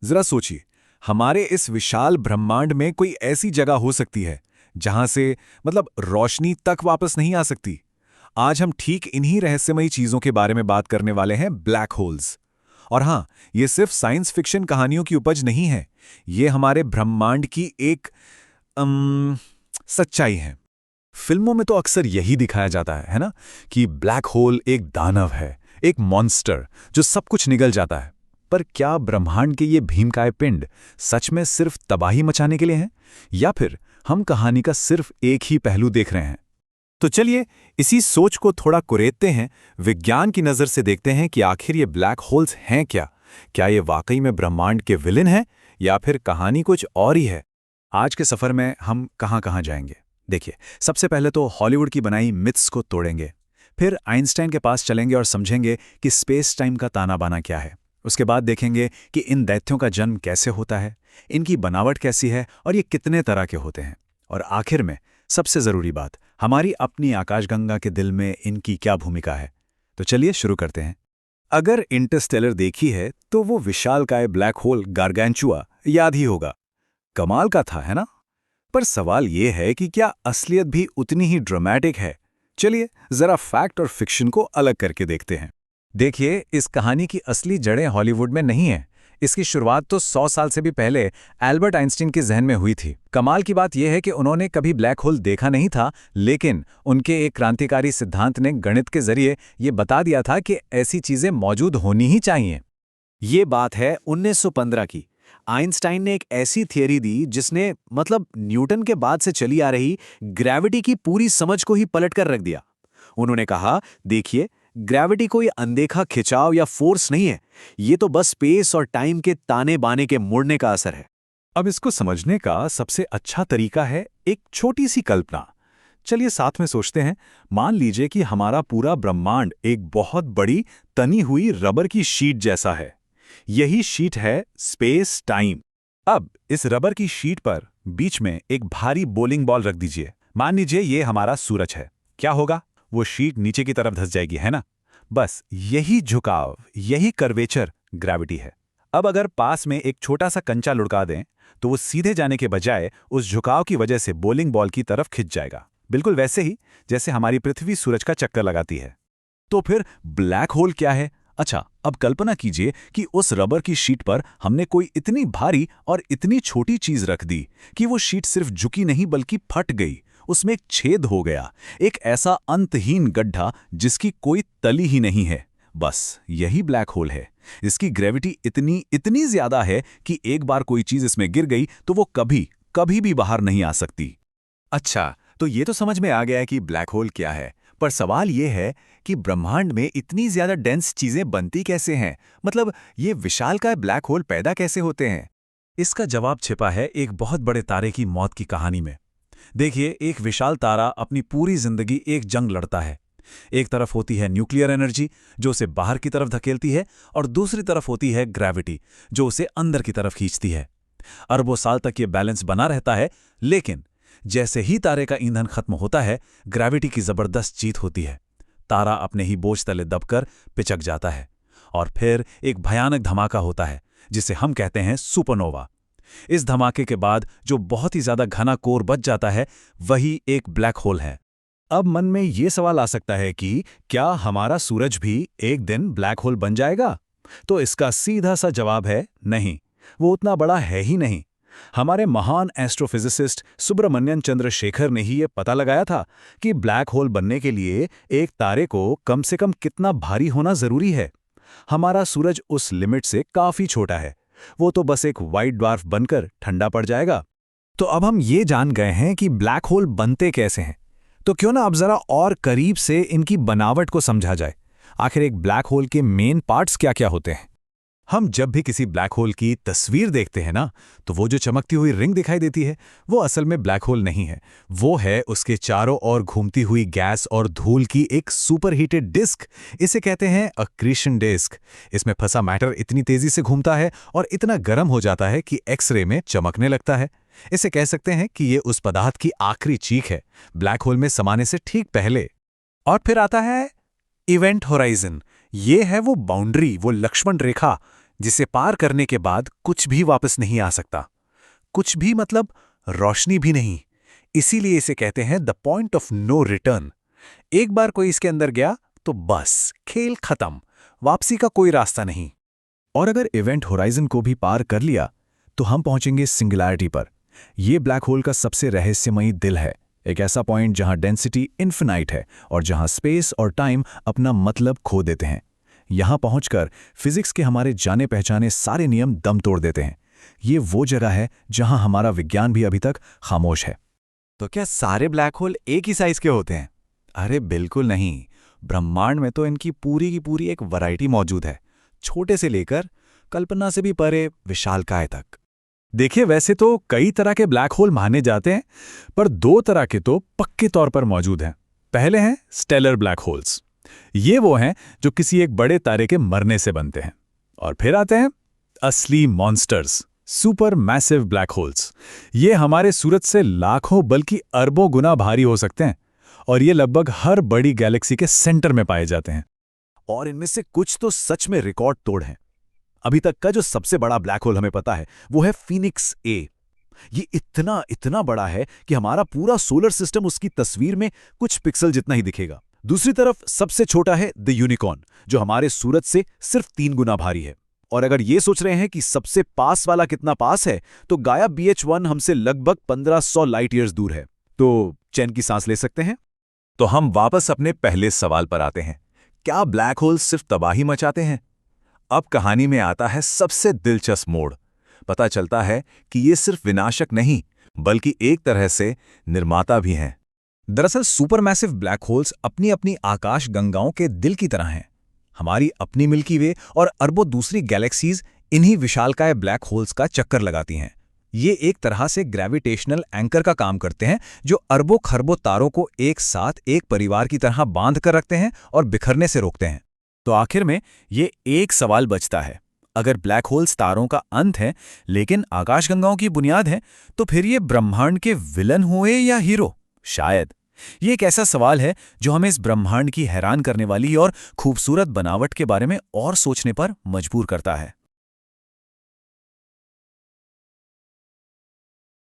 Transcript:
जरा सोचिए, हमारे इस विशाल ब्रह्मांड में कोई ऐसी जगह हो सकती है जहां से रोशनी तक वापस नहीं आ सकती। आज हम ठीक इन्हीं रहस्यमयी चीजों के बारे में बात करने वाले हैं, ब्लैक होल्स। और हां, ये सिर्फ साइंस फिक्शन कहानियों की उपज नहीं है, ये हमारे ब्रह्मांड की एक सच्चाई है। फिल्मों में तो अक्सर यही दिखाया जाता है ना, कि ब्लैक होल एक दानव है, एक मॉन्स्टर जो सब कुछ निगल जाता है। पर क्या ब्रह्मांड के ये भीमकाय पिंड सच में सिर्फ तबाही मचाने के लिए हैं, या फिर हम कहानी का सिर्फ एक ही पहलू देख रहे हैं? तो चलिए इसी सोच को थोड़ा कुरेदते हैं, विज्ञान की नज़र से देखते हैं कि आखिर ये ब्लैक होल्स हैं क्या। क्या ये वाकई में ब्रह्मांड के विलेन हैं, या फिर कहानी कुछ और ही है? आज के सफर में हम कहां जाएंगे? देखिए, सबसे पहले तो हॉलीवुड की बनाई मिथ्स को तोड़ेंगे, फिर आइंस्टाइन के पास चलेंगे और समझेंगे कि स्पेस टाइम का ताना बाना क्या है। उसके बाद देखेंगे कि इन दैत्यों का जन्म कैसे होता है, इनकी बनावट कैसी है और ये कितने तरह के होते हैं। और आखिर में सबसे ज़रूरी बात, हमारी अपनी आकाशगंगा के दिल में इनकी क्या भूमिका है। तो चलिए शुरू करते हैं। अगर इंटरस्टेलर देखी है तो वो विशालकाय ब्लैक होल गारगैंचुआ याद ही होगा। कमाल का था, है ना? पर सवाल ये है कि क्या असलियत भी उतनी ही ड्रामेटिक है? चलिए जरा फैक्ट और फिक्शन को अलग करके देखते हैं। देखिए, इस कहानी की असली जड़ें हॉलीवुड में नहीं है। इसकी शुरुआत तो 100 साल से भी पहले एल्बर्ट आइंस्टीन के जहन में हुई थी। कमाल की बात यह है कि उन्होंने कभी ब्लैक होल देखा नहीं था, लेकिन उनके एक क्रांतिकारी सिद्धांत ने गणित के जरिए ये बता दिया था कि ऐसी चीजें मौजूद होनी ही चाहिए। ये बात है 1915 की। आइंस्टाइन ने एक ऐसी थियरी दी जिसने न्यूटन के बाद से चली आ रही ग्रेविटी की पूरी समझ को ही पलट कर रख दिया। उन्होंने कहा, देखिए, ग्रेविटी कोई अनदेखा खिंचाव या फोर्स नहीं है, ये तो बस स्पेस और टाइम के ताने बाने के मुड़ने का असर है। अब इसको समझने का सबसे अच्छा तरीका है एक छोटी सी कल्पना। चलिए साथ में सोचते हैं। मान लीजिए कि हमारा पूरा ब्रह्मांड एक बहुत बड़ी तनी हुई रबर की शीट जैसा है। यही शीट है स्पेस टाइम। अब इस रबर की शीट पर बीच में एक भारी बोलिंग बॉल रख दीजिए। मान लीजिए ये हमारा सूरज है। क्या होगा? वो शीट नीचे की तरफ धंस जाएगी, है ना? बस यही झुकाव, यही कर्वेचर ग्रेविटी है। अब अगर पास में एक छोटा सा कंचा लुढ़का दें तो वो सीधे जाने के बजाय उस झुकाव की वजह से बोलिंग बॉल की तरफ खिंच जाएगा, बिल्कुल वैसे ही जैसे हमारी पृथ्वी सूरज का चक्कर लगाती है। तो फिर ब्लैक होल क्या है? अच्छा, अब कल्पना कीजिए कि उस रबर की शीट पर हमने कोई इतनी भारी और इतनी छोटी चीज रख दी कि वो शीट सिर्फ झुकी नहीं बल्कि फट गई। उसमें एक छेद हो गया, एक ऐसा अंतहीन गड्ढा जिसकी कोई तली ही नहीं है। बस यही ब्लैक होल है। इसकी ग्रेविटी इतनी इतनी ज्यादा है कि एक बार कोई चीज इसमें गिर गई तो वो कभी कभी भी बाहर नहीं आ सकती। अच्छा, तो ये तो समझ में आ गया है कि ब्लैक होल क्या है। पर सवाल ये है कि ब्रह्मांड में इतनी ज्यादा डेंस चीजें बनती कैसे हैं? ये विशालकाय ब्लैक होल पैदा कैसे होते हैं? इसका जवाब छिपा है एक बहुत बड़े तारे की मौत की कहानी में। देखिए, एक विशाल तारा अपनी पूरी जिंदगी एक जंग लड़ता है। एक तरफ होती है न्यूक्लियर एनर्जी जो उसे बाहर की तरफ धकेलती है, और दूसरी तरफ होती है ग्रेविटी जो उसे अंदर की तरफ खींचती है। अरबों साल तक ये बैलेंस बना रहता है, लेकिन जैसे ही तारे का ईंधन खत्म होता है, ग्रेविटी की जबरदस्त जीत होती है। तारा अपने ही बोझ तले दबकर पिचक जाता है, और फिर एक भयानक धमाका होता है जिसे हम कहते हैं सुपरनोवा। इस धमाके के बाद जो बहुत ही ज्यादा घना कोर बच जाता है, वही एक ब्लैक होल है। अब मन में ये सवाल आ सकता है कि क्या हमारा सूरज भी एक दिन ब्लैक होल बन जाएगा? तो इसका सीधा सा जवाब है नहीं, वो उतना बड़ा है ही नहीं। हमारे महान एस्ट्रोफिजिसिस्ट सुब्रमण्यन चंद्रशेखर ने ही ये पता लगाया था कि ब्लैक होल बनने के लिए एक तारे को कम से कम कितना भारी होना जरूरी है। हमारा सूरज उस लिमिट से काफी छोटा है, वो तो बस एक व्हाइट ड्वार्फ बनकर ठंडा पड़ जाएगा। तो अब हम ये जान गए हैं कि ब्लैक होल बनते कैसे हैं, तो क्यों ना अब जरा और करीब से इनकी बनावट को समझा जाए। आखिर एक ब्लैक होल के मेन पार्ट्स क्या क्या होते हैं? हम जब भी किसी ब्लैक होल की तस्वीर देखते हैं ना, तो वो जो चमकती हुई रिंग दिखाई देती है, वो असल में ब्लैक होल नहीं है। वो है उसके चारों ओर घूमती हुई गैस और धूल की एक सुपरहीटेड डिस्क। इसे कहते हैं अक्रीशन डिस्क। इसमें फंसा मैटर इतनी तेजी से घूमता है और इतना गर्म हो जाता है कि एक्सरे में चमकने लगता है। इसे कह सकते हैं कि ये उस पदार्थ की आखिरी चीख है, ब्लैक होल में समाने से ठीक पहले। और फिर आता है इवेंट होराइजन। ये है वो बाउंड्री, वो लक्ष्मण रेखा जिसे पार करने के बाद कुछ भी वापस नहीं आ सकता। कुछ भी मतलब रोशनी भी नहीं। इसीलिए इसे कहते हैं the point of no return. एक बार कोई इसके अंदर गया तो बस खेल खत्म, वापसी का कोई रास्ता नहीं। और अगर इवेंट होराइजन को भी पार कर लिया तो हम पहुंचेंगे सिंगुलैरिटी पर। यह ब्लैक होल का सबसे रहस्यमयी दिल है, एक ऐसा पॉइंट जहां डेंसिटी इन्फिनाइट है और जहां स्पेस और टाइम अपना मतलब खो देते हैं। यहां पहुंचकर फिजिक्स के हमारे जाने पहचाने सारे नियम दम तोड़ देते हैं। ये वो जगह है जहां हमारा विज्ञान भी अभी तक खामोश है। तो क्या सारे ब्लैक होल एक ही साइज के होते हैं? अरे बिल्कुल नहीं। ब्रह्मांड में तो इनकी पूरी की पूरी एक वैरायटी मौजूद है, छोटे से लेकर कल्पना से भी परे विशालकाय तक। देखिए, वैसे तो कई तरह के ब्लैक होल माने जाते हैं, पर दो तरह के तो पक्के तौर पर मौजूद हैं। पहले हैं स्टेलर ब्लैक होल्स। ये वो हैं जो किसी एक बड़े तारे के मरने से बनते हैं। और फिर आते हैं असली monsters, super massive black holes. ये हमारे सूरज से लाखों बल्कि अरबों गुना भारी हो सकते हैं और ये लगभग हर बड़ी गैलेक्सी के सेंटर में पाए जाते हैं। और इनमें से कुछ तो सच में रिकॉर्ड तोड़ हैं। अभी तक का जो सबसे बड़ा ब्लैक होल हमें पता है वो है फीनिक्स ए। ये इतना इतना बड़ा है कि हमारा पूरा सोलर सिस्टम उसकी तस्वीर में कुछ पिक्सल जितना ही दिखेगा। दूसरी तरफ सबसे छोटा है द यूनिकॉर्न, जो हमारे सूरज से सिर्फ 3 गुना भारी है। और अगर ये सोच रहे हैं कि सबसे पास वाला कितना पास है, तो गाया BH1 हमसे लगभग 1500 लाइट ईयर्स दूर है। तो चैन की सांस ले सकते हैं। तो हम वापस अपने पहले सवाल पर आते हैं, क्या ब्लैक होल सिर्फ तबाही मचाते हैं? अब कहानी में आता है सबसे दिलचस्प मोड़। पता चलता है कि ये सिर्फ विनाशक नहीं, बल्कि एक तरह से निर्माता भी हैं। दरअसल सुपरमैसिव ब्लैक होल्स अपनी अपनी आकाश गंगाओं के दिल की तरह हैं। हमारी अपनी मिल्की वे और अरबों दूसरी गैलेक्सीज इन्हीं विशालकाय ब्लैक होल्स का चक्कर लगाती हैं। ये एक तरह से ग्रेविटेशनल एंकर का काम करते हैं, जो अरबों खरबों तारों को एक साथ एक परिवार की तरह बांध कर रखते हैं और बिखरने से रोकते हैं। तो आखिर में ये एक सवाल बचता है, अगर ब्लैक होल्स तारों का अंत है लेकिन आकाशगंगाओं की बुनियाद है, तो फिर ये ब्रह्मांड के विलन हुए या हीरो? शायद ये एक ऐसा सवाल है जो हमें इस ब्रह्मांड की हैरान करने वाली और खूबसूरत बनावट के बारे में और सोचने पर मजबूर करता है।